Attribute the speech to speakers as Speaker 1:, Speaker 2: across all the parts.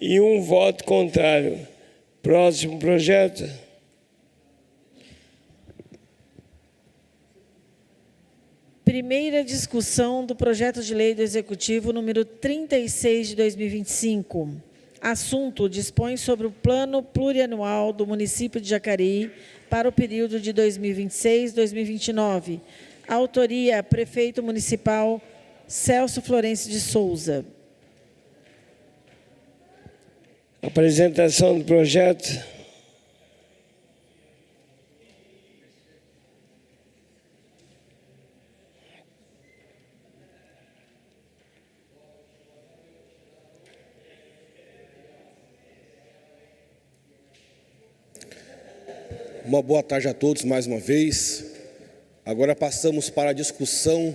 Speaker 1: e 1 voto contrário. Próximo projeto.
Speaker 2: Primeira discussão do projeto de lei do Executivo número 36 de 2025. Assunto: dispõe sobre o plano plurianual do município de Jacareí para o período de 2026-2029. Autoria: Prefeito Municipal Celso Florencio de Souza.
Speaker 1: Apresentação do projeto.
Speaker 3: Uma boa tarde a todos mais uma vez. Agora passamos para a discussão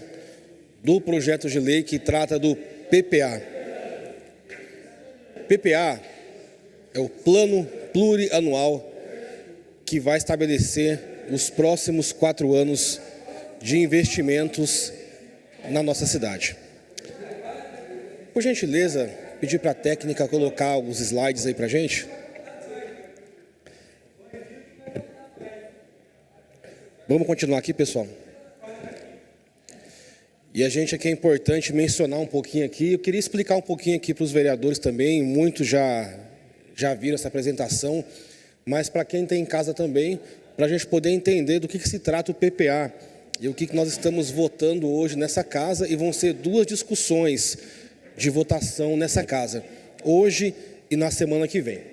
Speaker 3: do projeto de lei que trata do PPA. PPA é o Plano Plurianual que vai estabelecer os próximos 4 anos de investimentos na nossa cidade. Por gentileza, pedir para a técnica colocar os slides aí para a gente. Vamos continuar aqui, pessoal? E a gente aqui é importante mencionar um pouquinho aqui, eu queria explicar um pouquinho aqui para os vereadores também, muitos já viram essa apresentação, mas para quem tem em casa também, para a gente poder entender do que se trata o PPA e o que nós estamos votando hoje nessa casa, e vão ser 2 discussões de votação nessa casa, hoje e na semana que vem.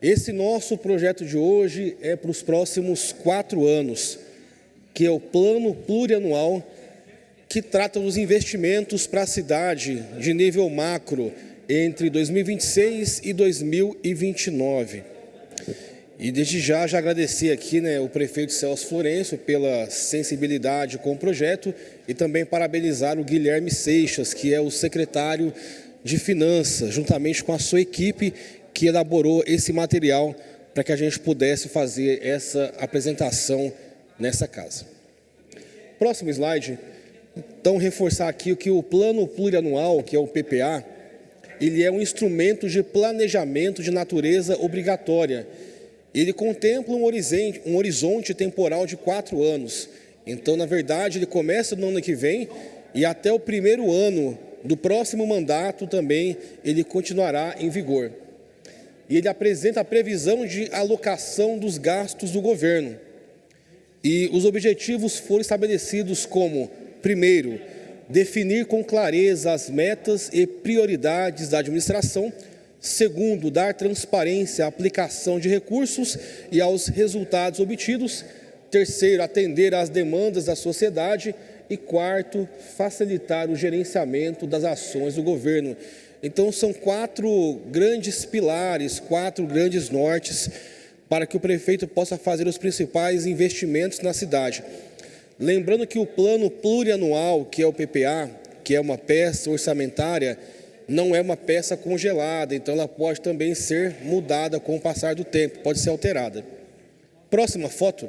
Speaker 3: Esse nosso projeto de hoje é para os próximos 4 anos, que é o Plano Plurianual, que trata dos investimentos para a cidade de nível macro entre 2026 e 2029. E desde já agradecer aqui, o prefeito Celso Florencio pela sensibilidade com o projeto e também parabenizar o Guilherme Seixas, que é o secretário de Finanças, juntamente com a sua equipe, que elaborou esse material para que a gente pudesse fazer essa apresentação nessa casa. Próximo slide. Então, reforçar aqui que o Plano Plurianual, que é o PPA, ele é um instrumento de planejamento de natureza obrigatória. Ele contempla um horizonte temporal de 4 anos. Então, na verdade, ele começa no ano que vem e até o primeiro ano do próximo mandato também ele continuará em vigor. E ele apresenta a previsão de alocação dos gastos do governo. E os objetivos foram estabelecidos como: primeiro, definir com clareza as metas e prioridades da administração. Segundo, dar transparência à aplicação de recursos e aos resultados obtidos. Terceiro, atender às demandas da sociedade. E quarto, facilitar o gerenciamento das ações do governo. Então, são 4 grandes pilares, 4 grandes nortes para que o prefeito possa fazer os principais investimentos na cidade. Lembrando que o plano plurianual, que é o PPA, que é uma peça orçamentária, não é uma peça congelada, então ela pode também ser mudada com o passar do tempo, pode ser alterada. Próxima foto.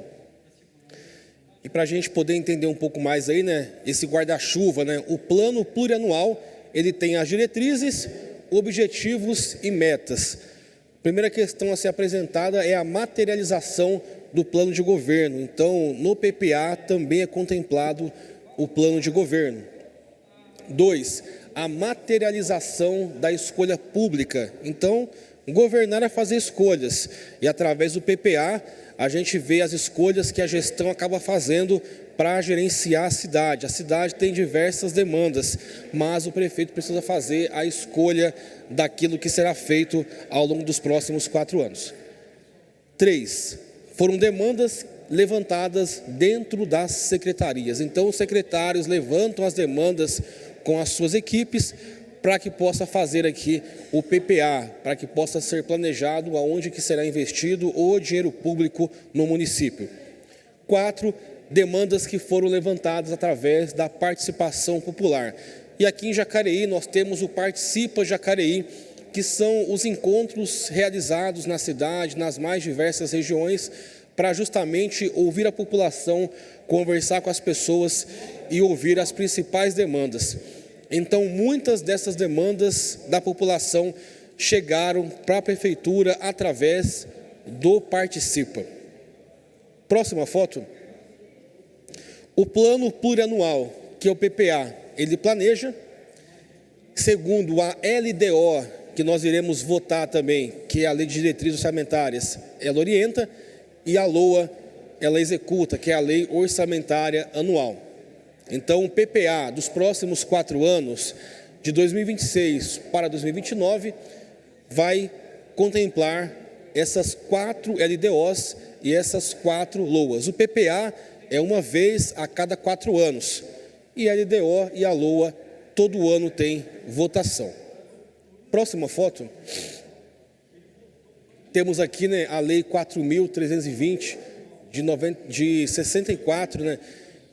Speaker 3: E para a gente poder entender um pouco mais aí, esse guarda-chuva, o plano plurianual, ele tem as diretrizes, objetivos e metas. A primeira questão a ser apresentada é a materialização do plano de governo. Então, no PPA também é contemplado o plano de governo. 2, a materialização da escolha pública. Então, governar é fazer escolhas. E através do PPA, a gente vê as escolhas que a gestão acaba fazendo para gerenciar a cidade. A cidade tem diversas demandas, mas o prefeito precisa fazer a escolha daquilo que será feito ao longo dos próximos 4 anos. 3, foram demandas levantadas dentro das secretarias. Então, os secretários levantam as demandas com as suas equipes para que possa fazer aqui o PPA, para que possa ser planejado aonde que será investido o dinheiro público no município. 4, demandas que foram levantadas através da participação popular. E aqui em Jacareí nós temos o Participa Jacareí, que são os encontros realizados na cidade, nas mais diversas regiões, para justamente ouvir a população, conversar com as pessoas e ouvir as principais demandas. Então, muitas dessas demandas da população chegaram para a Prefeitura através do Participa. Próxima foto. O Plano Plurianual, que é o PPA, ele planeja, segundo a LDO, que nós iremos votar também, que é a Lei de Diretrizes Orçamentárias, ela orienta, e a LOA, ela executa, que é a Lei Orçamentária Anual. Então, o PPA dos próximos 4 anos, de 2026 para 2029, vai contemplar essas 4 LDOs e essas 4 LOAs. O PPA é uma vez a cada 4 anos, e a LDO e a LOA todo ano tem votação. Próxima foto. Temos aqui, né, a Lei 4.320 de 64, né,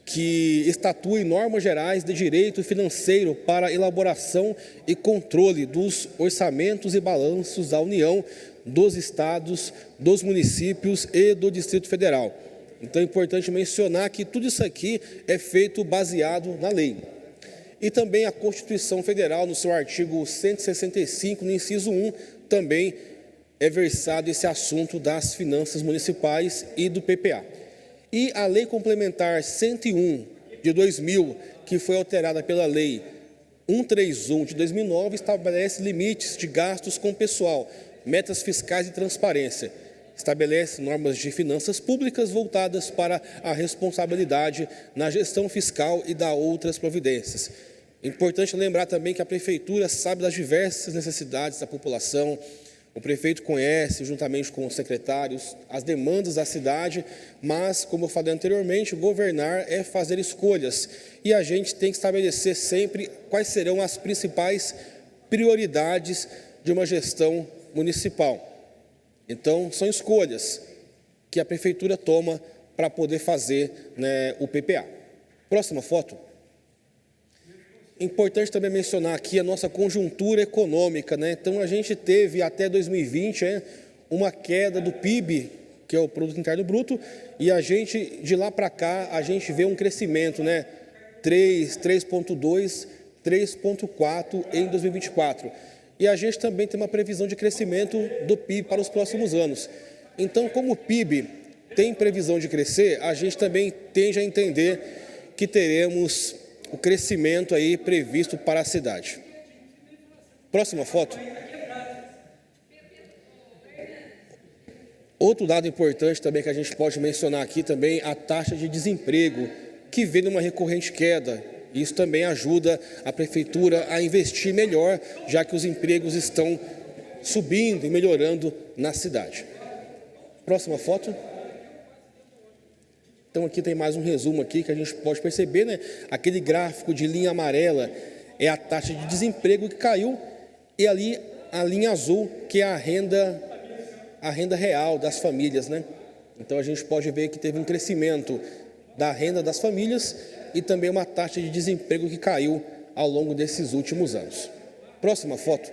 Speaker 3: que estatui normas gerais de direito financeiro para elaboração e controle dos orçamentos e balanços da União, dos estados, dos municípios e do Distrito Federal. Então é importante mencionar que tudo isso aqui é feito baseado na lei. E também a Constituição Federal, no seu artigo 165, no inciso 1, também é versado esse assunto das finanças municipais e do PPA. E a Lei Complementar 101 de 2000, que foi alterada pela Lei 131 de 2009, estabelece limites de gastos com pessoal, metas fiscais e transparência. Estabelece normas de finanças públicas voltadas para a responsabilidade na gestão fiscal e dá outras providências. É importante lembrar também que a Prefeitura sabe das diversas necessidades da população. O prefeito conhece, juntamente com os secretários, as demandas da cidade, mas, como eu falei anteriormente, governar é fazer escolhas. E a gente tem que estabelecer sempre quais serão as principais prioridades de uma gestão municipal. Então, são escolhas que a Prefeitura toma para poder fazer, né, o PPA. Próxima foto. Importante também mencionar aqui a nossa conjuntura econômica, né? Então, a gente teve até 2020 uma queda do PIB, que é o Produto Interno Bruto, e a gente, de lá para cá, a gente vê um crescimento, né? 3,2, 3,4 em 2024. E a gente também tem uma previsão de crescimento do PIB para os próximos anos. Então, como o PIB tem previsão de crescer, a gente também tende a entender que teremos o crescimento aí previsto para a cidade. Próxima foto. Outro dado importante também que a gente pode mencionar aqui também, a taxa de desemprego, que vem numa recorrente queda. Isso também ajuda a Prefeitura a investir melhor, já que os empregos estão subindo e melhorando na cidade. Próxima foto. Então, aqui tem mais um resumo aqui que a gente pode perceber, né? Aquele gráfico de linha amarela é a taxa de desemprego que caiu, e ali a linha azul, que é a renda real das famílias, né? Então, a gente pode ver que teve um crescimento da renda das famílias e também uma taxa de desemprego que caiu ao longo desses últimos anos. Próxima foto.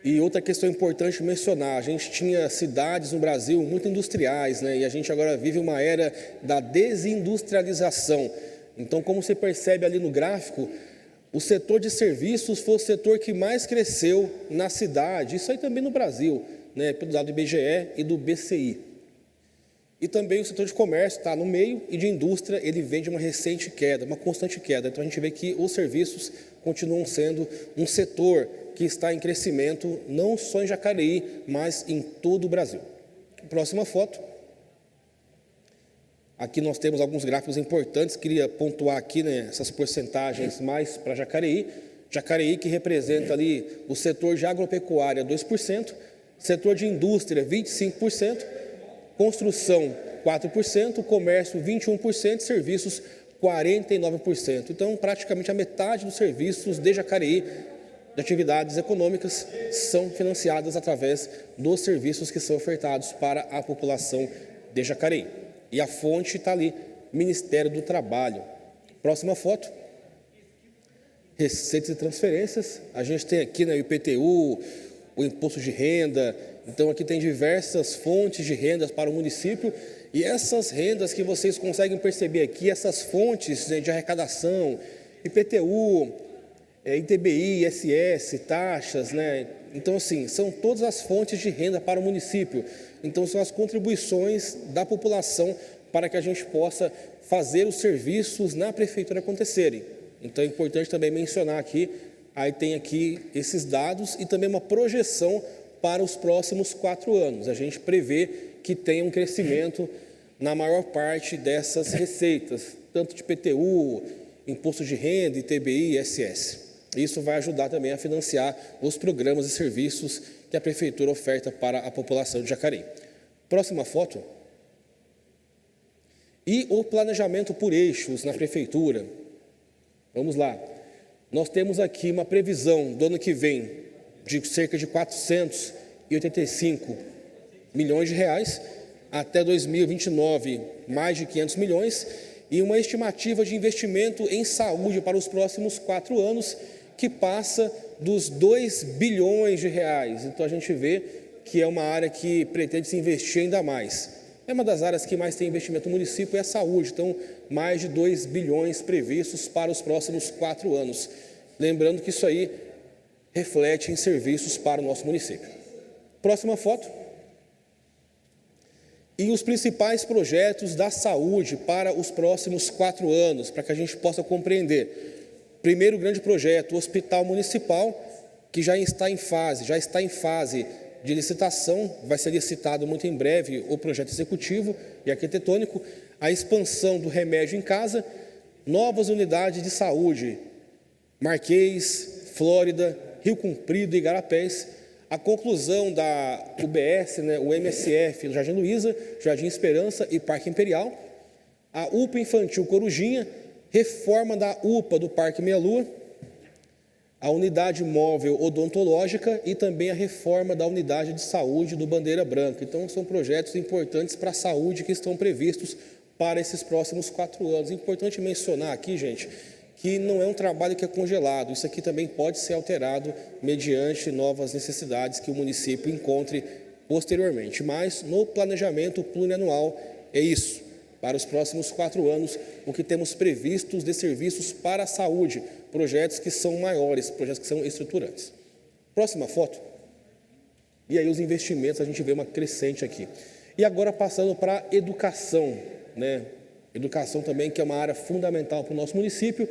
Speaker 3: E outra questão importante mencionar, a gente tinha cidades no Brasil muito industriais, né? E a gente agora vive uma era da desindustrialização. Então, como você percebe ali no gráfico, o setor de serviços foi o setor que mais cresceu na cidade, isso aí também no Brasil, né? Pelo dado do IBGE e do BCI. E também o setor de comércio está no meio, e de indústria ele vem de uma recente queda, uma constante queda. Então a gente vê que os serviços continuam sendo um setor que está em crescimento, não só em Jacareí, mas em todo o Brasil. Próxima foto. Aqui nós temos alguns gráficos importantes, queria pontuar aqui, né, essas porcentagens mais para Jacareí. Jacareí, que representa ali o setor de agropecuária, 2%, setor de indústria, 25%, construção, 4%, comércio, 21%, serviços, 49%. Então, praticamente a metade dos serviços de Jacareí, de atividades econômicas, são financiadas através dos serviços que são ofertados para a população de Jacareí. E a fonte está ali, Ministério do Trabalho. Próxima foto. Receitas e transferências. A gente tem aqui, né, o IPTU, o imposto de renda. Então, aqui tem diversas fontes de rendas para o município. E essas rendas que vocês conseguem perceber aqui, essas fontes, né, de arrecadação, IPTU, ITBI, ISS, taxas, né? Então, assim, são todas as fontes de renda para o município. Então, são as contribuições da população para que a gente possa fazer os serviços na prefeitura acontecerem. Então, é importante também mencionar aqui, aí tem aqui esses dados e também uma projeção para os próximos 4 anos. A gente prevê que tenha um crescimento na maior parte dessas receitas, tanto de PTU, imposto de renda, ITBI e ISS. Isso vai ajudar também a financiar os programas e serviços que a prefeitura oferta para a população de Jacareí. Próxima foto. E o planejamento por eixos na prefeitura. Vamos lá. Nós temos aqui uma previsão do ano que vem de cerca de 485 milhões de reais, até 2029, mais de 500 milhões, e uma estimativa de investimento em saúde para os próximos 4 anos, que passa dos 2 bilhões de reais. Então, a gente vê que é uma área que pretende se investir ainda mais. É uma das áreas que mais tem investimento no município, é a saúde. Então, mais de 2 bilhões previstos para os próximos 4 anos. Lembrando que isso aí reflete em serviços para o nosso município. Próxima foto. E os principais projetos da saúde para os próximos 4 anos, para que a gente possa compreender. Primeiro grande projeto, o Hospital Municipal, que já está em fase de licitação, vai ser licitado muito em breve o projeto executivo e arquitetônico, a expansão do remédio em casa, novas unidades de saúde, Marquês, Flórida, Rio Comprido e Igarapés, a conclusão da UBS, né, o MSF no Jardim Luiza, Jardim Esperança e Parque Imperial, a UPA Infantil Corujinha, reforma da UPA do Parque Meia Lua, a unidade móvel odontológica e também a reforma da unidade de saúde do Bandeira Branca. Então, são projetos importantes para a saúde que estão previstos para esses próximos 4 anos. É importante mencionar aqui, gente, que não é um trabalho que é congelado. Isso aqui também pode ser alterado mediante novas necessidades que o município encontre posteriormente. Mas, no planejamento plurianual, é isso. Para os próximos 4 anos, o que temos previstos de serviços para a saúde, projetos que são maiores, projetos que são estruturantes. Próxima foto. E aí os investimentos, a gente vê uma crescente aqui. E agora passando para a educação, né? Educação também, que é uma área fundamental para o nosso município,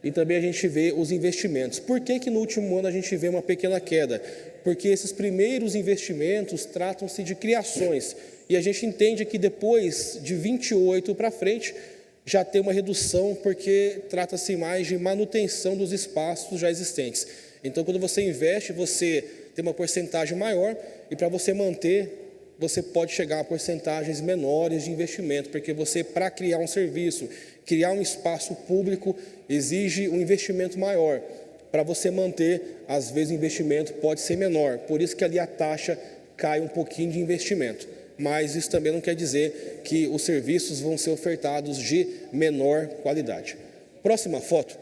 Speaker 3: e também a gente vê os investimentos. Por que que no último ano a gente vê uma pequena queda? Porque esses primeiros investimentos tratam-se de criações, e a gente entende que depois de 28 para frente, já tem uma redução, porque trata-se mais de manutenção dos espaços já existentes. Então, quando você investe, você tem uma porcentagem maior, e para você manter, você pode chegar a porcentagens menores de investimento, porque você, para criar um serviço, criar um espaço público, exige um investimento maior. Para você manter, às vezes o investimento pode ser menor, por isso que ali a taxa cai um pouquinho de investimento. Mas isso também não quer dizer que os serviços vão ser ofertados de menor qualidade. Próxima foto.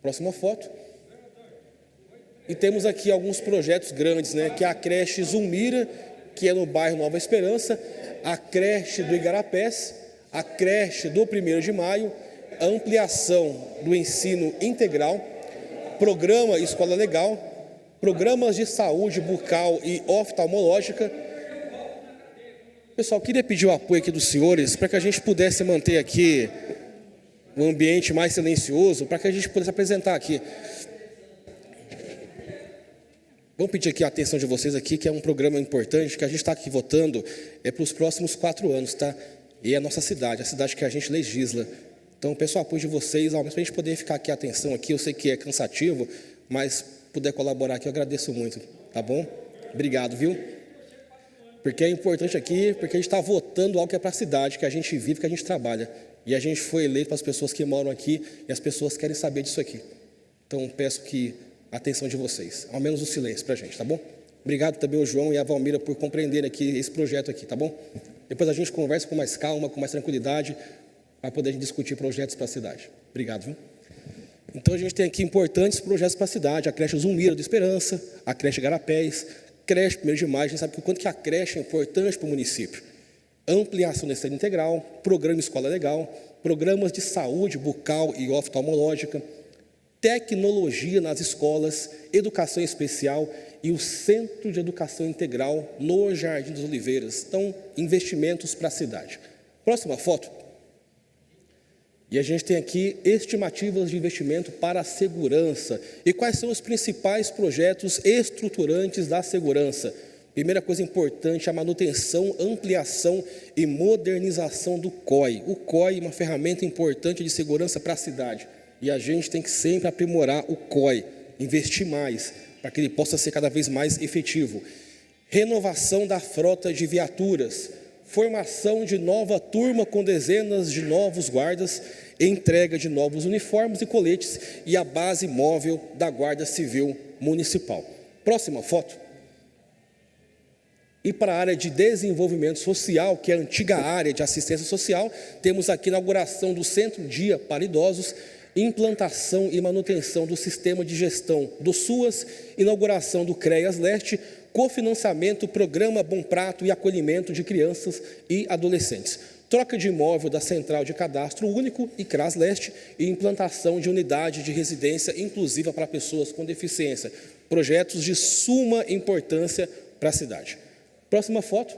Speaker 3: Próxima foto. E temos aqui alguns projetos grandes, né? Que é a creche Zulmira, que é no bairro Nova Esperança, a creche do Igarapés, a creche do 1º de Maio, a ampliação do ensino integral, programa Escola Legal, programas de saúde bucal e oftalmológica. Pessoal, queria pedir o apoio aqui dos senhores para que a gente pudesse manter aqui um ambiente mais silencioso, para que a gente pudesse apresentar aqui. Vamos pedir aqui a atenção de vocês aqui, que é um programa importante, que a gente está aqui votando para os próximos 4 anos, tá? E é a nossa cidade, a cidade que a gente legisla. Então, peço o apoio de vocês, ao menos para a gente poder ficar aqui a atenção aqui. Eu sei que é cansativo, mas puder colaborar aqui, eu agradeço muito, tá bom? Obrigado, viu? Porque é importante aqui, porque a gente está votando algo que é para a cidade, que a gente vive, que a gente trabalha. E a gente foi eleito para as pessoas que moram aqui, e as pessoas querem saber disso aqui. Então, peço que a atenção de vocês, ao menos o silêncio para a gente, tá bom? Obrigado também ao João e à Valmira por compreender aqui esse projeto aqui, tá bom? Depois a gente conversa com mais calma, com mais tranquilidade, para poder discutir projetos para a cidade. Obrigado, viu? Então, a gente tem aqui importantes projetos para a cidade, a creche Zulmira do Esperança, a creche Igarapés, creche 1º de Maio. A gente sabe o quanto que a creche é importante para o município. Ampliação da ensino integral, programa Escola Legal, programas de saúde bucal e oftalmológica, tecnologia nas escolas, educação especial e o Centro de Educação Integral no Jardim das Oliveiras. Então, investimentos para a cidade. Próxima foto. E a gente tem aqui estimativas de investimento para a segurança. E quais são os principais projetos estruturantes da segurança? Primeira coisa importante, a manutenção, ampliação e modernização do COI. O COI é uma ferramenta importante de segurança para a cidade. E a gente tem que sempre aprimorar o COI, investir mais, para que ele possa ser cada vez mais efetivo. Renovação da frota de viaturas, formação de nova turma com dezenas de novos guardas, entrega de novos uniformes e coletes e a base móvel da Guarda Civil Municipal. Próxima foto. E para a área de desenvolvimento social, que é a antiga área de assistência social, temos aqui a inauguração do Centro Dia para Idosos, implantação e manutenção do sistema de gestão do SUAS, inauguração do CREAS Leste, cofinanciamento, programa Bom Prato e acolhimento de crianças e adolescentes. Troca de imóvel da Central de Cadastro Único e CRAS Leste e implantação de unidade de residência inclusiva para pessoas com deficiência. Projetos de suma importância para a cidade. Próxima foto.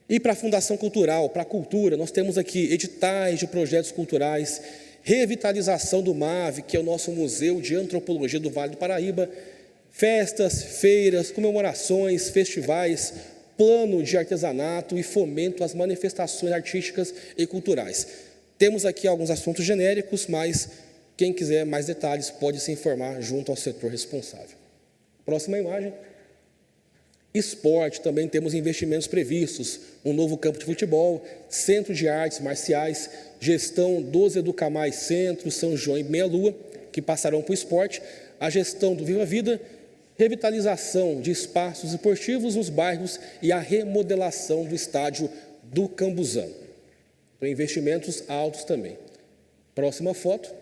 Speaker 3: E para a Fundação Cultural, para a cultura, nós temos aqui editais de projetos culturais, revitalização do MAV, que é o nosso Museu de Antropologia do Vale do Paraíba, festas, feiras, comemorações, festivais, plano de artesanato e fomento às manifestações artísticas e culturais. Temos aqui alguns assuntos genéricos, mas quem quiser mais detalhes pode se informar junto ao setor responsável. Próxima imagem. Esporte, também temos investimentos previstos, um novo campo de futebol, centro de artes marciais, gestão dos Educamais Centro, São João e Meia Lua, que passarão para o esporte, a gestão do Viva Vida, revitalização de espaços esportivos nos bairros e a remodelação do estádio do Cambuzano. Então, investimentos altos também. Próxima foto.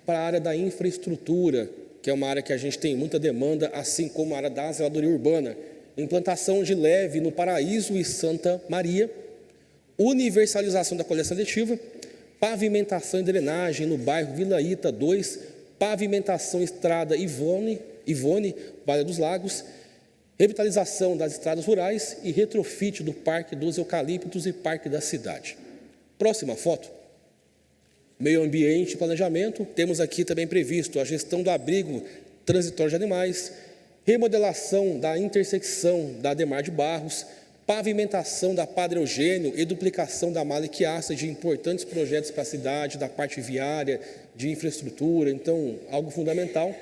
Speaker 3: Para a área da infraestrutura, que é uma área que a gente tem muita demanda, assim como a área da zeladoria urbana, implantação de leve no Paraíso e Santa Maria, universalização da coleta seletiva, pavimentação e drenagem no bairro Vila Ita 2, pavimentação estrada Ivone, Vale dos Lagos, revitalização das estradas rurais e retrofit do Parque dos Eucaliptos e Parque da Cidade. Próxima foto. Meio ambiente e planejamento, temos aqui também previsto a gestão do abrigo transitório de animais, remodelação da intersecção da Ademar de Barros, pavimentação da Padre Eugênio e duplicação da Maliquiaça de importantes projetos para a cidade, da parte viária, de infraestrutura, então, algo fundamental.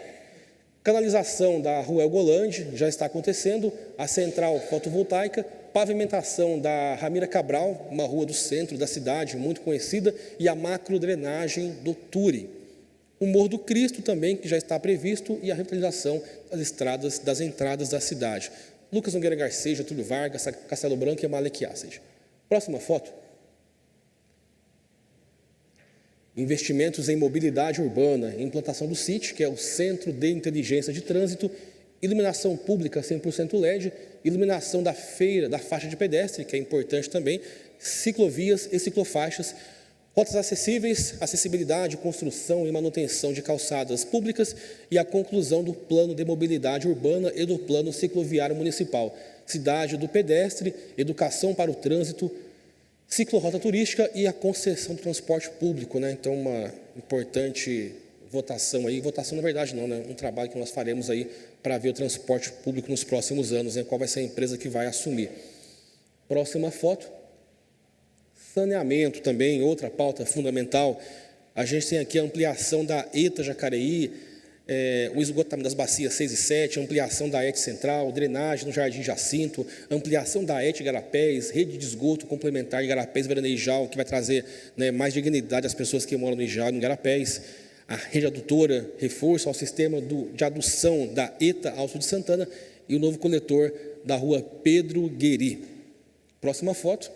Speaker 3: Canalização da Rua Elgolande, já está acontecendo, a central fotovoltaica, pavimentação da Ramira Cabral, uma rua do centro da cidade, muito conhecida, e a macrodrenagem do Turi. O Morro do Cristo também, que já está previsto, e a revitalização das estradas, das entradas da cidade. Lucas Nogueira Garceja, Túlio Vargas, Castelo Branco e Malequiácid. Próxima foto. Investimentos em mobilidade urbana, implantação do CIT, que é o Centro de Inteligência de Trânsito, iluminação pública 100% LED, iluminação da feira, da faixa de pedestre, que é importante também, ciclovias e ciclofaixas, rotas acessíveis, acessibilidade, construção e manutenção de calçadas públicas e a conclusão do Plano de Mobilidade Urbana e do Plano Cicloviário Municipal, cidade do pedestre, educação para o trânsito, ciclorrota turística e a concessão do transporte público, né? Então, uma importante votação aí, votação na verdade não, né? Um trabalho que nós faremos aí para ver o transporte público nos próximos anos, né? Qual vai ser a empresa que vai assumir. Próxima foto. Saneamento também, outra pauta fundamental. A gente tem aqui a ampliação da ETA Jacareí, o esgotamento das bacias 6 e 7, ampliação da ET Central, drenagem no Jardim Jacinto, ampliação da ET Igarapés, rede de esgoto complementar de Igarapés e Veranejal, que vai trazer, né, mais dignidade às pessoas que moram no Ijal e no Igarapés, a rede adutora, reforço ao sistema de adução da ETA Alto de Santana e o novo coletor da rua Pedro Gueri. Próxima foto.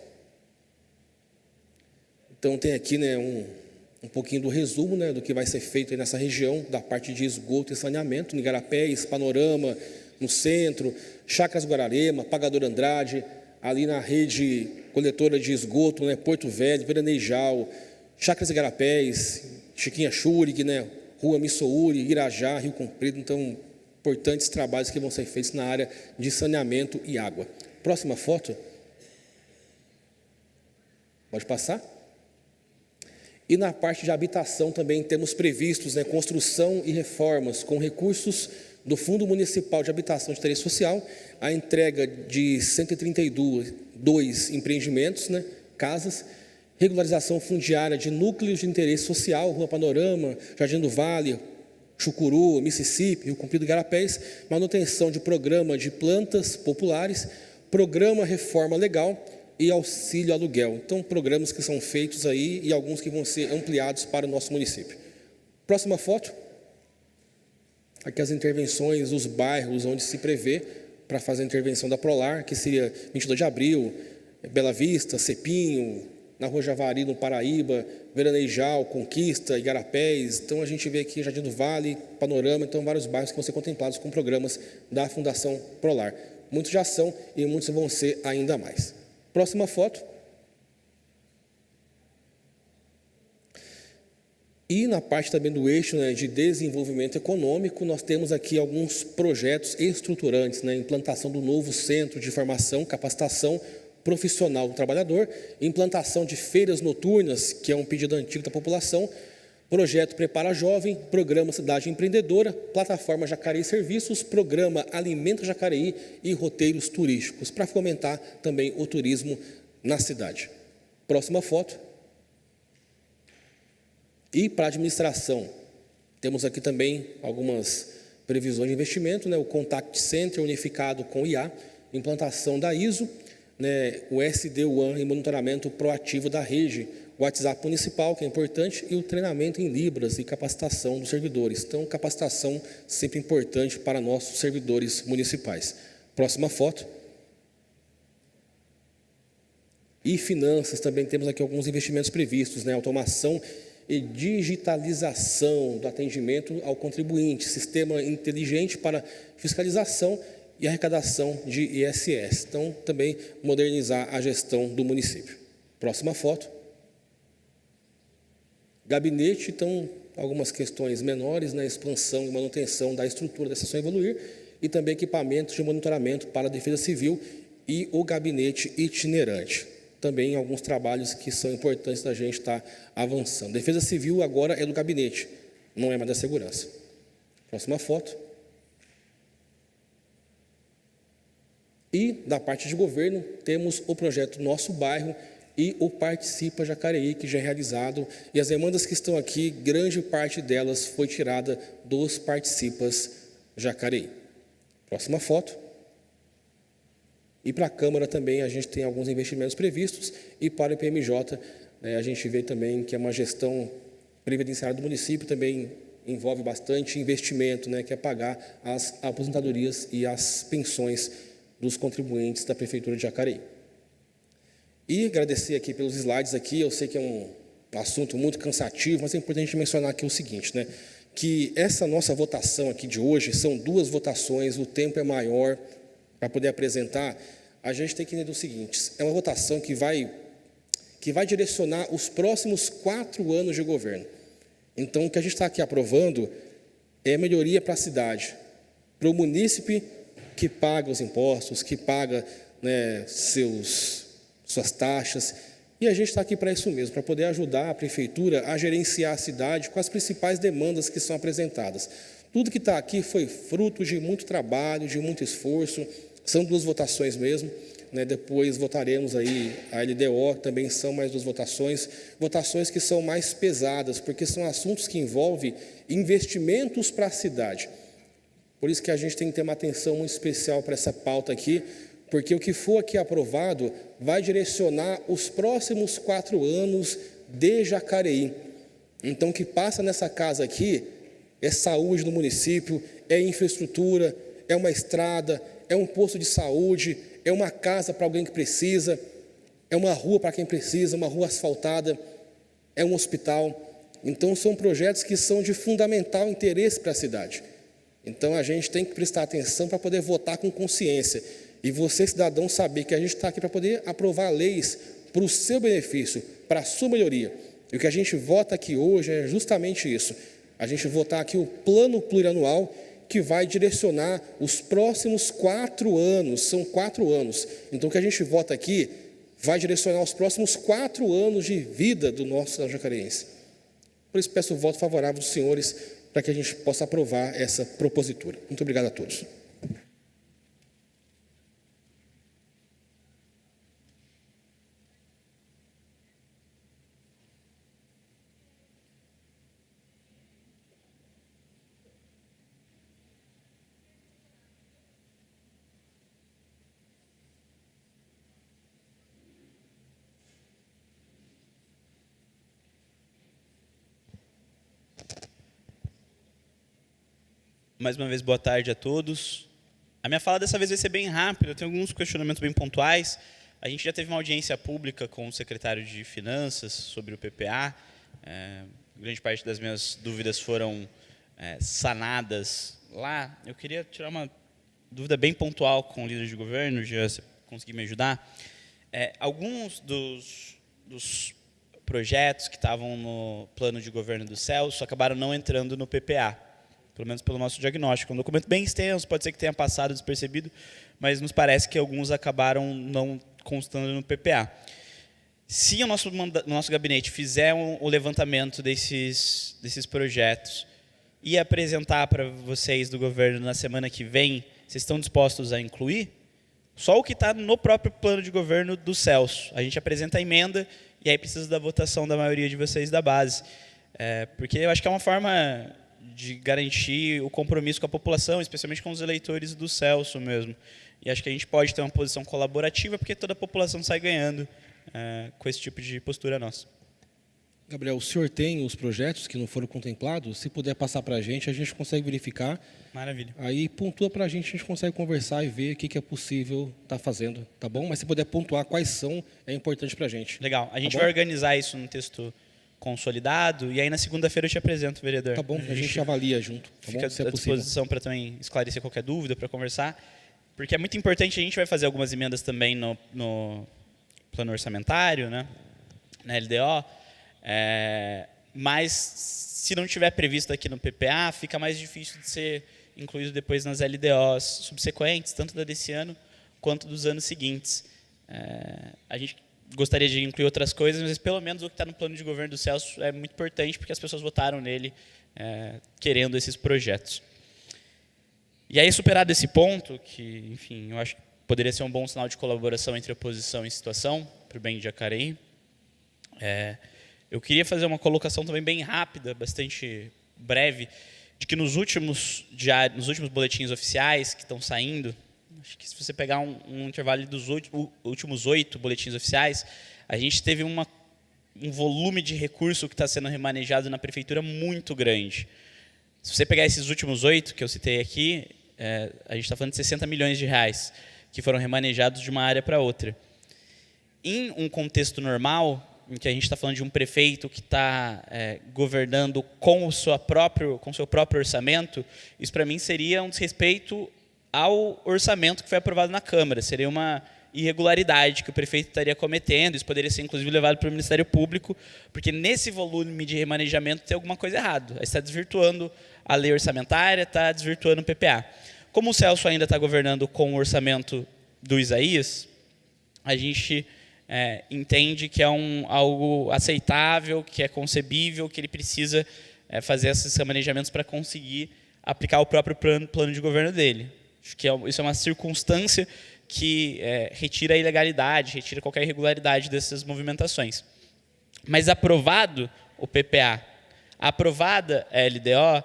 Speaker 3: Então, tem aqui, né, um pouquinho do resumo, né, do que vai ser feito aí nessa região, da parte de esgoto e saneamento, no Igarapés, Panorama, no centro, Chacras Guararema, Pagador Andrade, ali na rede coletora de esgoto, né, Porto Velho, Veranejal, Chacras Igarapés, Chiquinha Churig, né, Rua Missouri, Irajá, Rio Comprido. Então, importantes trabalhos que vão ser feitos na área de saneamento e água. Próxima foto. Pode passar? E na parte de habitação também temos previstos, construção e reformas com recursos do Fundo Municipal de Habitação de Interesse Social, a entrega de 132 empreendimentos, casas, regularização fundiária de núcleos de interesse social, Rua Panorama, Jardim do Vale, Chucuru, Mississippi, Rio Comprido e Igarapés, manutenção de programa de plantas populares, programa Reforma Legal e auxílio aluguel. Então, programas que são feitos aí e alguns que vão ser ampliados para o nosso município. Próxima foto. Aqui as intervenções, os bairros onde se prevê para fazer a intervenção da Prolar, que seria 22 de Abril, Bela Vista, Cepinho, na Rua Javari, no Paraíba, Veranejal, Conquista, Igarapés. Então, a gente vê aqui Jardim do Vale, Panorama, então vários bairros que vão ser contemplados com programas da Fundação Prolar. Muitos já são e muitos vão ser ainda mais. Próxima foto. E na parte também do eixo de desenvolvimento econômico, nós temos aqui alguns projetos estruturantes, implantação do novo centro de formação, capacitação profissional do trabalhador, implantação de feiras noturnas, que é um pedido antigo da população, projeto Prepara Jovem, programa Cidade Empreendedora, plataforma Jacareí Serviços, programa Alimenta Jacareí e roteiros turísticos, para fomentar também o turismo na cidade. Próxima foto. E para a administração, temos aqui também algumas previsões de investimento, o Contact Center unificado com o IA, implantação da ISO, o SD-WAN e monitoramento proativo da rede, o WhatsApp municipal, que é importante, e o treinamento em Libras e capacitação dos servidores. Então, capacitação sempre importante para nossos servidores municipais. Próxima foto. E finanças, também temos aqui alguns investimentos previstos, automação e digitalização do atendimento ao contribuinte, sistema inteligente para fiscalização e arrecadação de ISS. Então, também modernizar a gestão do município. Próxima foto. Gabinete, então, algumas questões menores, expansão e manutenção da estrutura da Estação Evoluir e também equipamentos de monitoramento para a Defesa Civil e o gabinete itinerante. Também alguns trabalhos que são importantes da gente estar avançando. Defesa Civil agora é do gabinete, não é mais da segurança. Próxima foto. E da parte de governo, temos o projeto Nosso Bairro e o Participa Jacareí, que já é realizado. E as demandas que estão aqui, grande parte delas foi tirada dos Participas Jacareí. Próxima foto. E para a Câmara também a gente tem alguns investimentos previstos, e para o IPMJ a gente vê também que é uma gestão previdenciária do município, também envolve bastante investimento, que é pagar as aposentadorias e as pensões dos contribuintes da Prefeitura de Jacareí. E agradecer aqui pelos slides aqui, eu sei que é um assunto muito cansativo, mas é importante mencionar aqui o seguinte, que essa nossa votação aqui de hoje, são 2 votações, o tempo é maior para poder apresentar, a gente tem que entender o seguinte, é uma votação que vai direcionar os próximos 4 anos de governo. Então, o que a gente está aqui aprovando é melhoria para a cidade, para o munícipe que paga os impostos, que paga suas taxas, e a gente está aqui para isso mesmo, para poder ajudar a Prefeitura a gerenciar a cidade com as principais demandas que são apresentadas. Tudo que está aqui foi fruto de muito trabalho, de muito esforço, são 2 votações mesmo, depois votaremos aí a LDO, também são mais 2 votações que são mais pesadas, porque são assuntos que envolvem investimentos para a cidade. Por isso que a gente tem que ter uma atenção muito especial para essa pauta aqui, porque o que for aqui aprovado vai direcionar os próximos 4 anos de Jacareí. Então, o que passa nessa casa aqui é saúde do município, é infraestrutura, é uma estrada, é um posto de saúde, é uma casa para alguém que precisa, é uma rua para quem precisa, uma rua asfaltada, é um hospital. Então, são projetos que são de fundamental interesse para a cidade. Então, a gente tem que prestar atenção para poder votar com consciência. E você, cidadão, saber que a gente está aqui para poder aprovar leis para o seu benefício, para a sua melhoria. E o que a gente vota aqui hoje é justamente isso. a gente votar aqui o plano plurianual que vai direcionar os próximos 4 anos, são 4 anos. Então, o que a gente vota aqui vai direcionar os próximos 4 anos de vida do nosso cidadão jacareense. Por isso, peço o voto favorável dos senhores para que a gente possa aprovar essa propositura. Muito obrigado a todos.
Speaker 4: Mais uma vez, boa tarde a todos. A minha fala dessa vez vai ser bem rápida, eu tenho alguns questionamentos bem pontuais. A gente já teve uma audiência pública com o secretário de Finanças sobre o PPA. Grande parte das minhas dúvidas foram sanadas lá. Eu queria tirar uma dúvida bem pontual com o líder de governo, Jean, se conseguir me ajudar. Alguns dos projetos que estavam no plano de governo do Celso acabaram não entrando no PPA. Pelo menos pelo nosso diagnóstico. É um documento bem extenso, pode ser que tenha passado despercebido, mas nos parece que alguns acabaram não constando no PPA. Se o nosso gabinete fizer o levantamento desses projetos e apresentar para vocês do governo na semana que vem, vocês estão dispostos a incluir? Só o que está no próprio plano de governo do Celso. A gente apresenta a emenda e aí precisa da votação da maioria de vocês da base. Porque eu acho que é uma forma de garantir o compromisso com a população, especialmente com os eleitores do Celso mesmo. E acho que a gente pode ter uma posição colaborativa, porque toda a população sai ganhando com esse tipo de postura nossa.
Speaker 3: Gabriel, o senhor tem os projetos que não foram contemplados? Se puder passar para a gente consegue verificar.
Speaker 4: Maravilha.
Speaker 3: Aí pontua para a gente consegue conversar e ver o que é possível estar fazendo, tá bom? Mas se puder pontuar quais são, é importante para a gente.
Speaker 4: Legal. A gente vai organizar isso num texto consolidado, e aí na segunda-feira eu te apresento, vereador.
Speaker 3: Tá bom, a gente avalia junto. Tá
Speaker 4: fica
Speaker 3: bom,
Speaker 4: à disposição para também esclarecer qualquer dúvida, para conversar, porque é muito importante, a gente vai fazer algumas emendas também no plano orçamentário, né, na LDO, mas se não tiver previsto aqui no PPA, fica mais difícil de ser incluído depois nas LDOs subsequentes, tanto da desse ano quanto dos anos seguintes. A gente gostaria de incluir outras coisas, mas pelo menos o que está no plano de governo do Celso é muito importante, porque as pessoas votaram nele querendo esses projetos. E aí, superado esse ponto, que, enfim, eu acho que poderia ser um bom sinal de colaboração entre oposição e situação, para o bem de Jacareí, eu queria fazer uma colocação também bem rápida, bastante breve, de que nos últimos boletins oficiais que estão saindo, acho que se você pegar um intervalo dos últimos 8 boletins oficiais, a gente teve um volume de recurso que está sendo remanejado na prefeitura muito grande. Se você pegar esses últimos 8 que eu citei aqui, a gente está falando de 60 milhões de reais que foram remanejados de uma área para outra. Em um contexto normal, em que a gente está falando de um prefeito que está governando com o seu próprio orçamento, isso para mim seria um desrespeito ao orçamento que foi aprovado na Câmara. Seria uma irregularidade que o prefeito estaria cometendo, isso poderia ser inclusive levado para o Ministério Público, porque nesse volume de remanejamento tem alguma coisa errada. Aí está desvirtuando a lei orçamentária, está desvirtuando o PPA. Como o Celso ainda está governando com o orçamento do Isaías, a gente entende que é algo aceitável, que é concebível, que ele precisa fazer esses remanejamentos para conseguir aplicar o próprio plano de governo dele. Acho que isso é uma circunstância que retira a ilegalidade, retira qualquer irregularidade dessas movimentações. Mas aprovado o PPA, aprovada a LDO,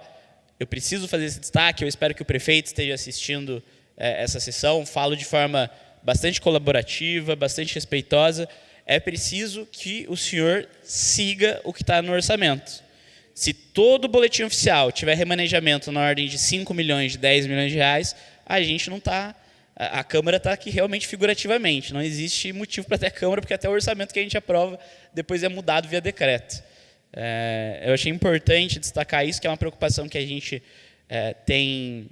Speaker 4: eu preciso fazer esse destaque, eu espero que o prefeito esteja assistindo essa sessão, falo de forma bastante colaborativa, bastante respeitosa, é preciso que o senhor siga o que está no orçamento. Se todo boletim oficial tiver remanejamento na ordem de 5 milhões, de 10 milhões de reais, a gente não está... A Câmara está aqui realmente figurativamente. Não existe motivo para ter a Câmara, porque até o orçamento que a gente aprova depois é mudado via decreto. Eu achei importante destacar isso, que é uma preocupação que a gente tem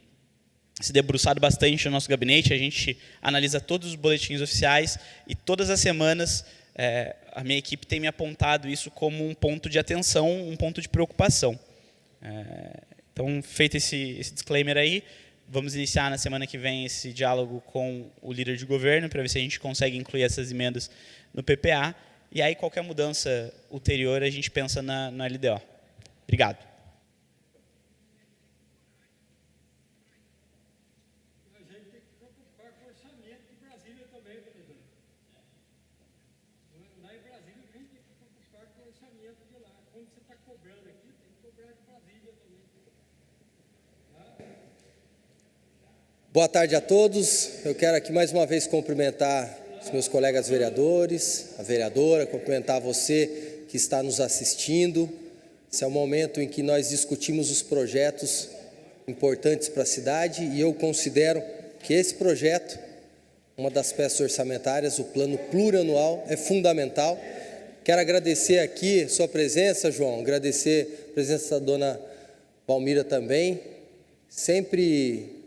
Speaker 4: se debruçado bastante no nosso gabinete. A gente analisa todos os boletins oficiais e todas as semanas a minha equipe tem me apontado isso como um ponto de atenção, um ponto de preocupação. Então, feito esse disclaimer aí, vamos iniciar na semana que vem esse diálogo com o líder de governo para ver se a gente consegue incluir essas emendas no PPA. E aí, qualquer mudança ulterior, a gente pensa na LDO. Obrigado.
Speaker 1: A gente tem que se preocupar com o orçamento de Brasília também, vereador. Lá em Brasília, a gente tem que se preocupar com o orçamento de lá. Como você está cobrando aqui, tem que cobrar de Brasília também.
Speaker 5: Boa tarde a todos. Eu quero aqui mais uma vez cumprimentar os meus colegas vereadores, a vereadora, cumprimentar você que está nos assistindo. Esse é o momento em que nós discutimos os projetos importantes para a cidade e eu considero que esse projeto, uma das peças orçamentárias, o plano plurianual, é fundamental. Quero agradecer aqui sua presença, João, agradecer a presença da dona Valmira também, sempre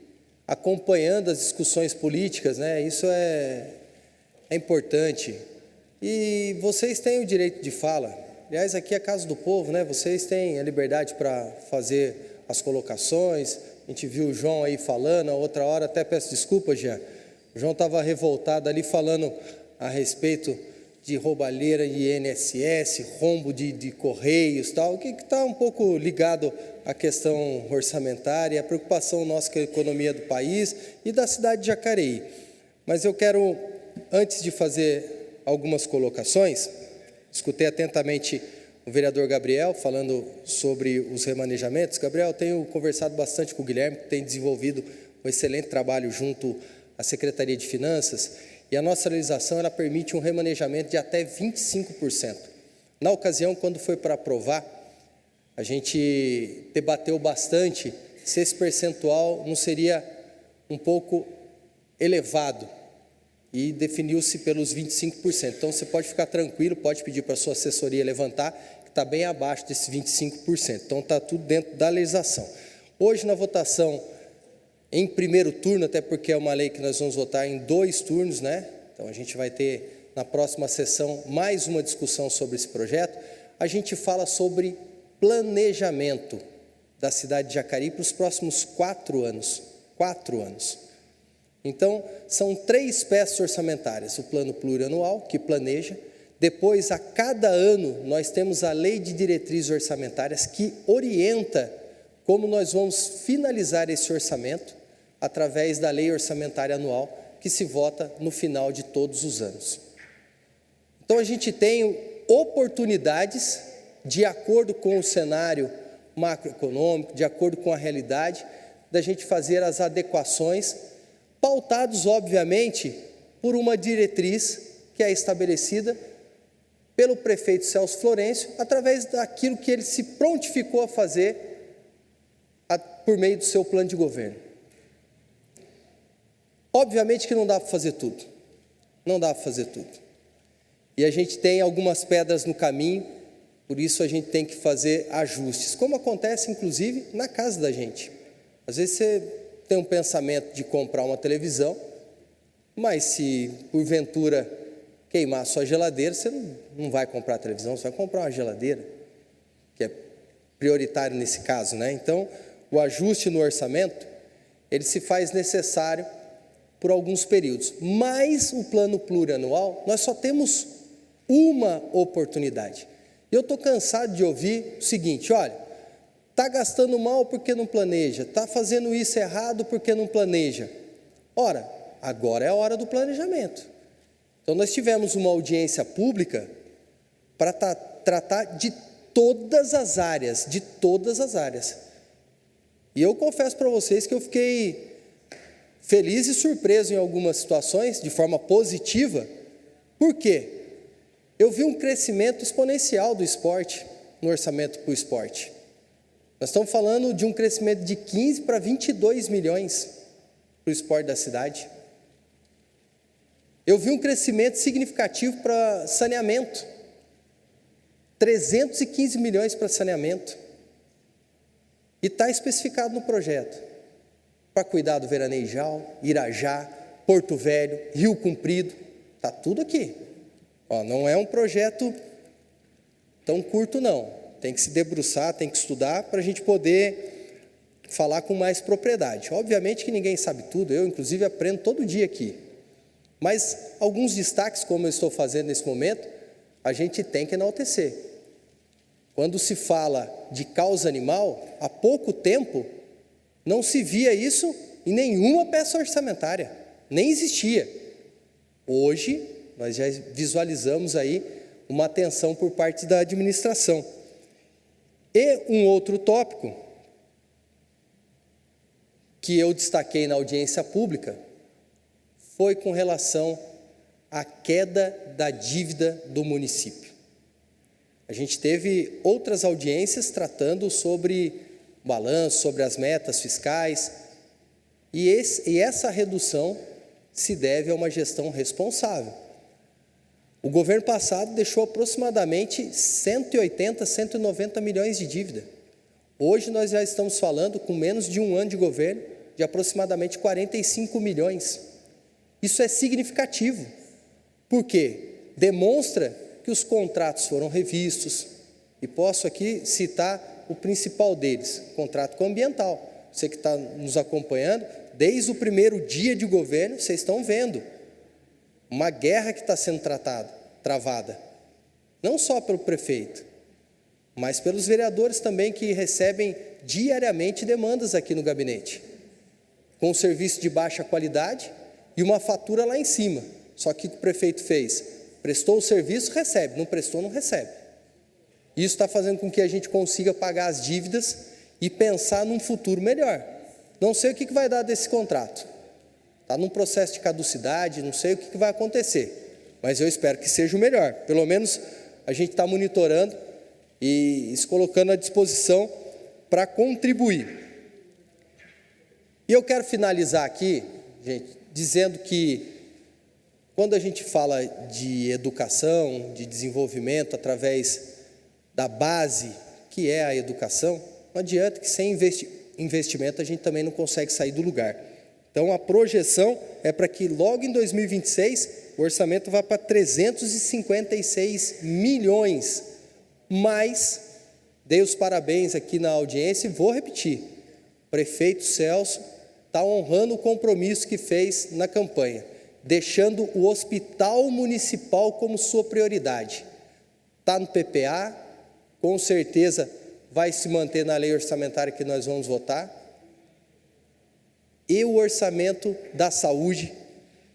Speaker 5: acompanhando as discussões políticas, né? Isso é importante. E vocês têm o direito de fala. Aliás, aqui é a Casa do Povo, né? Vocês têm a liberdade para fazer as colocações. A gente viu o João aí falando, a outra hora, até peço desculpa, Jean. O João estava revoltado ali falando a respeito de roubalheira de INSS, rombo de Correios, tal, que está um pouco ligado à questão orçamentária, a preocupação nossa com a economia do país e da cidade de Jacareí. Mas eu quero, antes de fazer algumas colocações, escutei atentamente o vereador Gabriel falando sobre os remanejamentos. Gabriel, tenho conversado bastante com o Guilherme, que tem desenvolvido um excelente trabalho junto à Secretaria de Finanças, e a nossa realização ela permite um remanejamento de até 25%. Na ocasião, quando foi para aprovar, a gente debateu bastante se esse percentual não seria um pouco elevado, e definiu-se pelos 25%. Então, você pode ficar tranquilo, pode pedir para a sua assessoria levantar, que está bem abaixo desse 25%. Então, está tudo dentro da legislação. Hoje, na votação, em primeiro turno, até porque é uma lei que nós vamos votar em 2 turnos, né? Então, a gente vai ter, na próxima sessão, mais uma discussão sobre esse projeto. A gente fala sobre planejamento da cidade de Jacareí para os próximos 4 anos. 4 anos. Então, são 3 peças orçamentárias. O plano plurianual, que planeja. Depois, a cada ano, nós temos a lei de diretrizes orçamentárias, que orienta como nós vamos finalizar esse orçamento, através da lei orçamentária anual, que se vota no final de todos os anos. Então, a gente tem oportunidades, de acordo com o cenário macroeconômico, de acordo com a realidade, da gente fazer as adequações, pautados, obviamente, por uma diretriz que é estabelecida pelo prefeito Celso Florencio, através daquilo que ele se prontificou a fazer por meio do seu plano de governo. Obviamente que não dá para fazer tudo, não dá para fazer tudo. E a gente tem algumas pedras no caminho, por isso a gente tem que fazer ajustes, como acontece, inclusive, na casa da gente. Às vezes você tem um pensamento de comprar uma televisão, mas se, porventura, queimar a sua geladeira, você não vai comprar a televisão, você vai comprar uma geladeira, que é prioritário nesse caso, né? Então, o ajuste no orçamento, ele se faz necessário por alguns períodos. Mas o plano plurianual, nós só temos uma oportunidade. Eu estou cansado de ouvir o seguinte, olha, está gastando mal porque não planeja, está fazendo isso errado porque não planeja. Ora, agora é a hora do planejamento. Então, nós tivemos uma audiência pública para tratar de todas as áreas, E eu confesso para vocês que eu fiquei feliz e surpreso em algumas situações, de forma positiva. Por quê? Eu vi um crescimento exponencial do esporte, no orçamento para o esporte. Nós estamos falando de um crescimento de 15 para 22 milhões para o esporte da cidade. Eu vi um crescimento significativo para saneamento. 315 milhões para saneamento. E está especificado no projeto. Para cuidar do Veranejal, Irajá, Porto Velho, Rio Comprido. Está tudo aqui. Ó, não é um projeto tão curto, não. tem que se debruçar, tem que estudar para a gente poder falar com mais propriedade. Obviamente que ninguém sabe tudo, eu inclusive aprendo todo dia aqui. Mas alguns destaques, como eu estou fazendo nesse momento, a gente tem que enaltecer. Quando se fala de causa animal, há pouco tempo não se via isso em nenhuma peça orçamentária, nem existia. Hoje, nós já visualizamos aí uma atenção por parte da administração. E um outro tópico que eu destaquei na audiência pública foi com relação à queda da dívida do município. A gente teve outras audiências tratando sobre o balanço, sobre as metas fiscais, e essa redução se deve a uma gestão responsável. O governo passado deixou aproximadamente 180, 190 milhões de dívida. Hoje nós já estamos falando, com menos de um ano de governo, de aproximadamente 45 milhões. Isso é significativo. Por quê? Demonstra que os contratos foram revistos, e posso aqui citar o principal deles, contrato com o ambiental. Você que está nos acompanhando, desde o primeiro dia de governo, vocês estão vendo uma guerra que está sendo travada, não só pelo prefeito, mas pelos vereadores também, que recebem diariamente demandas aqui no gabinete, com um serviço de baixa qualidade e uma fatura lá em cima. Só que o que o prefeito fez? Prestou o serviço, recebe, não prestou, não recebe. Isso está fazendo com que a gente consiga pagar as dívidas e pensar num futuro melhor. Não sei o que vai dar desse contrato. Está num processo de caducidade, não sei o que vai acontecer, mas eu espero que seja o melhor. Pelo menos a gente está monitorando e se colocando à disposição para contribuir. E eu quero finalizar aqui, gente, dizendo que quando a gente fala de educação, de desenvolvimento através da base, que é a educação, não adianta que sem investimento a gente também não consegue sair do lugar. Então, a projeção é para que logo em 2026 o orçamento vá para 356 milhões. Mas, dei os parabéns aqui na audiência e vou repetir. O prefeito Celso está honrando o compromisso que fez na campanha, deixando o hospital municipal como sua prioridade. Está no PPA, com certeza vai se manter na lei orçamentária que nós vamos votar. E o orçamento da saúde,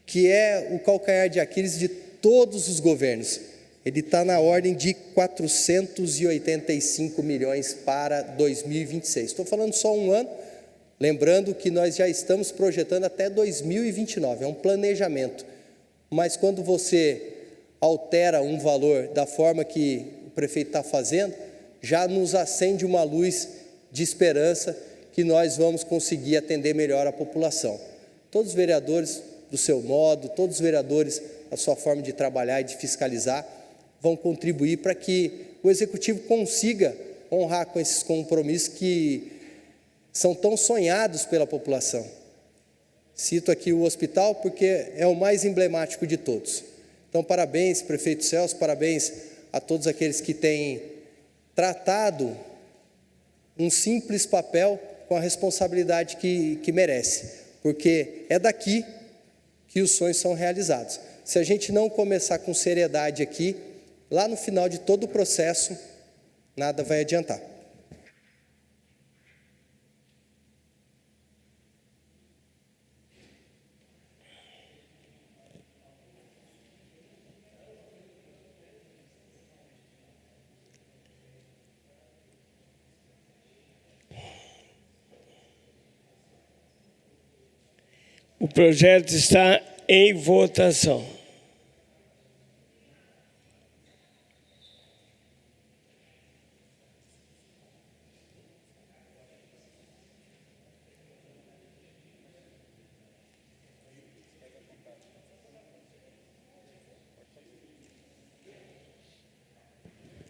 Speaker 5: que é o calcanhar de Aquiles de todos os governos. Ele está na ordem de 485 milhões para 2026. Estou falando só um ano, lembrando que nós já estamos projetando até 2029, é um planejamento. Mas quando você altera um valor da forma que o prefeito está fazendo, já nos acende uma luz de esperança que nós vamos conseguir atender melhor a população. Todos os vereadores do seu modo, todos os vereadores a sua forma de trabalhar e de fiscalizar vão contribuir para que o Executivo consiga honrar com esses compromissos que são tão sonhados pela população. Cito aqui o hospital porque é o mais emblemático de todos. Então, parabéns, prefeito Celso, parabéns a todos aqueles que têm tratado um simples papel com a responsabilidade que merece, porque é daqui que os sonhos são realizados. Se a gente não começar com seriedade aqui, lá no final de todo o processo, nada vai adiantar.
Speaker 6: O projeto está em votação.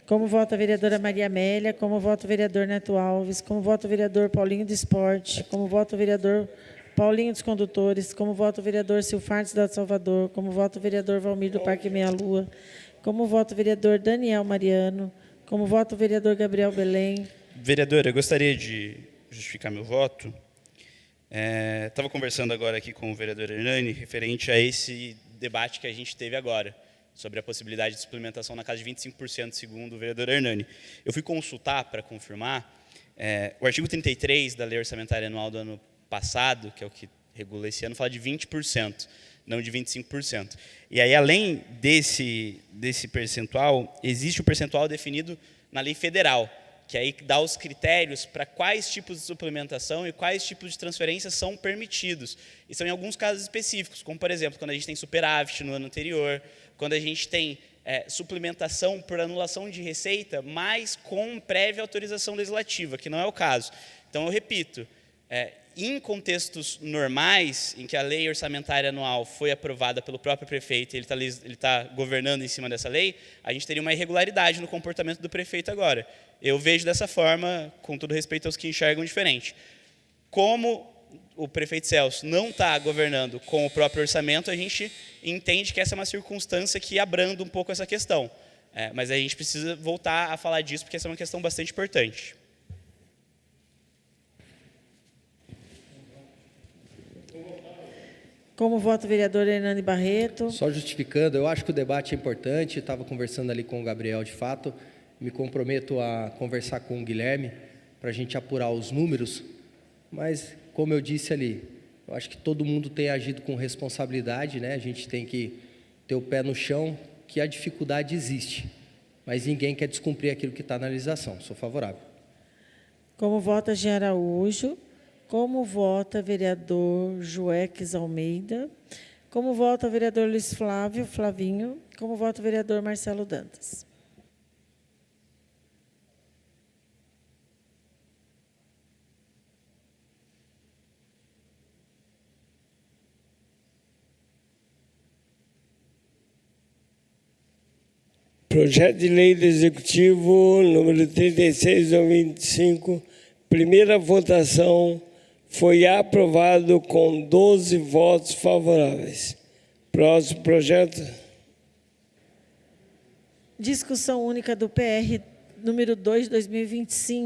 Speaker 2: Como vota a vereadora Maria Amélia, como vota o vereador Neto Alves, como vota o vereador Paulinho do Esporte, como vota o vereador Paulinho dos Condutores, como vota o vereador Silfar, Cidade de Salvador, como vota o vereador Valmir do Parque Meia Lua, como vota o vereador Daniel Mariano, Como vota o vereador Gabriel Belém.
Speaker 4: Vereadora, eu gostaria de justificar meu voto. Estava conversando agora aqui com o vereador Hernani, referente a esse debate que a gente teve agora, sobre a possibilidade de suplementação na casa de 25%, segundo o vereador Hernani. Eu fui consultar para confirmar, o artigo 33 da Lei Orçamentária Anual do ano passado, que é o que regula esse ano, fala de 20%, não de 25%. E aí, além desse percentual, existe o percentual definido na lei federal, que aí dá os critérios para quais tipos de suplementação e quais tipos de transferências são permitidos. E são em alguns casos específicos, como, por exemplo, quando a gente tem superávit no ano anterior, quando a gente tem suplementação por anulação de receita, mas com prévia autorização legislativa, que não é o caso. Então, eu repito, em contextos normais, em que a lei orçamentária anual foi aprovada pelo próprio prefeito e ele está governando em cima dessa lei, a gente teria uma irregularidade no comportamento do prefeito agora. Eu vejo dessa forma, com todo respeito aos que enxergam diferente. Como o prefeito Celso não está governando com o próprio orçamento, a gente entende que essa é uma circunstância que abranda um pouco essa questão. Mas a gente precisa voltar a falar disso, porque essa é uma questão bastante importante.
Speaker 2: Como vota o vereador Hernani Barreto.
Speaker 5: Só justificando, eu acho que o debate é importante, estava conversando ali com o Gabriel, de fato, me comprometo a conversar com o Guilherme, para a gente apurar os números, mas, como eu disse ali, eu acho que todo mundo tem agido com responsabilidade, né? A gente tem que ter o pé no chão, que a dificuldade existe, mas ninguém quer descumprir aquilo que está na legislação, sou favorável.
Speaker 2: Como vota Jean Araújo. Como vota vereador Joeques Almeida. Como vota vereador Luiz Flávio Flavinho. Como vota vereador Marcelo Dantas.
Speaker 6: Projeto de Lei do Executivo, número 36/2025, primeira votação, foi aprovado com 12 votos favoráveis. Próximo projeto.
Speaker 2: Discussão única do PR número 2/2025.